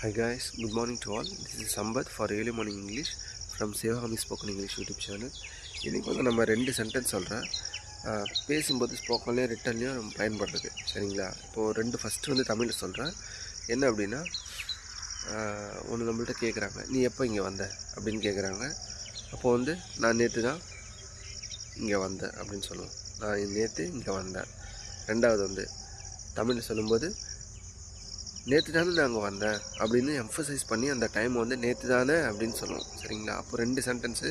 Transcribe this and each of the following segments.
Hi guys, good morning to all. This is Sambat for Early Morning English from Sevahami Spoken English YouTube channel. இன்றைக்கி வந்து நம்ம 2 sentence சொல்கிறேன். பேசும்போது ஸ்போக்கன்லேயும் ரிட்டன்லேயும் நம்ம பயன்படுறது சரிங்களா. இப்போது 2 ஃபஸ்ட்டு வந்து தமிழில் சொல்கிறேன். என்ன அப்படின்னா, ஒன்று நம்மள்ட்ட கேட்குறாங்க, நீ எப்போ இங்கே வந்த அப்படின்னு கேட்குறாங்க. அப்போது வந்து நான் நேற்று தான் இங்கே வந்தேன் அப்படின்னு சொல்லுவோம். நான் நேற்று இங்கே வந்தேன். ரெண்டாவது வந்து தமிழில் சொல்லும்போது நேற்று தானே நான் அங்கே வந்தேன் அப்படின்னு எம்ஃபசைஸ் பண்ணி அந்த டைம் வந்து நேற்று தானே அப்படின்னு சொல்லுவோம் சரிங்களா. அப்போ 2 சென்டென்ஸு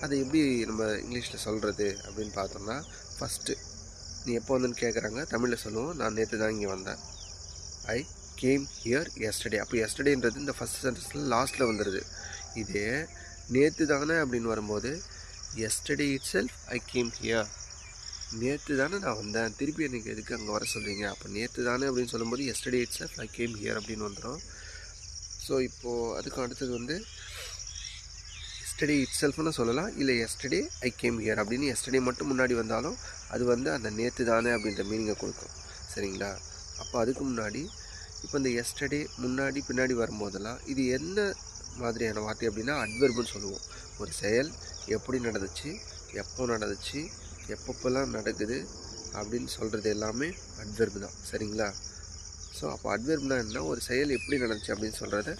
அதை எப்படி நம்ம இங்கிலீஷில் சொல்கிறது அப்படின்னு பார்த்தோம்னா, ஃபஸ்ட்டு நீ எப்போ வந்துன்னு கேட்குறாங்க, தமிழில் சொல்லுவோம் நான் நேற்று தான் இங்கே வந்தேன். I came here yesterday. அப்போ எஸ்டர்டேன்றது இந்த ஃபஸ்ட் சென்டென்ஸில் லாஸ்ட்டில் வந்துடுது. இதே நேற்று தானே அப்படின்னு வரும்போது yesterday it self I came here. நேற்று தானே நான் வந்தேன், திருப்பி எனக்கு எதுக்கு அங்கே வர சொல்கிறீங்க? அப்போ நேற்று தானே அப்படின்னு சொல்லும்போது yesterday it self I came here அப்படின்னு வந்துடும். ஸோ இப்போது அதுக்கு அடுத்தது வந்து எஸ்டர்டே இட் செல்ஃப்னு சொல்லலாம், இல்லை எஸ்டர்டே ஐ கேம் ஹியர் அப்படின்னு எஸ்டர்டே மட்டும் முன்னாடி வந்தாலும் அது வந்து அந்த நேற்று தானே அப்படின்ற மீனிங்கை கொடுக்கும் சரிங்களா. அப்போ அதுக்கு முன்னாடி இப்போ இந்த எஸ்டர்டே முன்னாடி பின்னாடி வரும்போதெல்லாம் இது என்ன மாதிரியான வார்த்தை அப்படின்னா அட்வெர்ப்னு சொல்லுவோம். ஒரு செயல் எப்படி நடந்துச்சு, எப்போ நடந்துச்சு, எப்பப்பெல்லாம் நடக்குது அப்படின்னு சொல்கிறது எல்லாமே அட்வெர்ப் தான் சரிங்களா. ஸோ அப்போ அட்வெர்ப்னா என்ன, ஒரு செயல் எப்படி நடந்துச்சு அப்படின்னு சொல்கிறது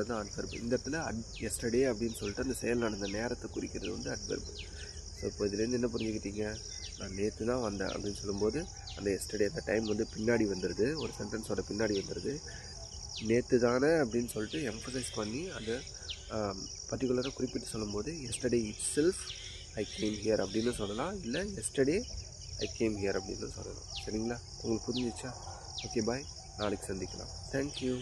தான் அட்வெர்ப். இந்த இடத்துல எஸ்டர்டே அப்படின்னு சொல்லிட்டு அந்த செயல் நடந்த நேரத்தை குறிக்கிறது வந்து அட்வெர்ப். ஸோ இப்போ இதுலேருந்து என்ன புரிஞ்சுக்கிட்டீங்க, நான் நேற்று தான் வந்தேன் அப்படின்னு சொல்லும்போது அந்த எஸ்டர்டே அந்த டைம் வந்து பின்னாடி வந்துடுது, ஒரு சென்டென்ஸோட பின்னாடி வந்துடுது. நேற்று தானே அப்படின்னு சொல்லிட்டு எம்ஃபசைஸ் பண்ணி அந்த பர்டிகுலராக குறிப்பிட்டு சொல்லும்போது yesterday it self I came here அப்படின்னு சொல்லலாம், இல்லை எஸ்டர்டே ஐ கேம் ஹியர் அப்படின்னு சொல்லலாம் சரிங்களா. உங்களுக்கு புரிஞ்சிச்சா? ஓகே பாய், நாளைக்கு சந்திக்கலாம். தேங்க்யூ.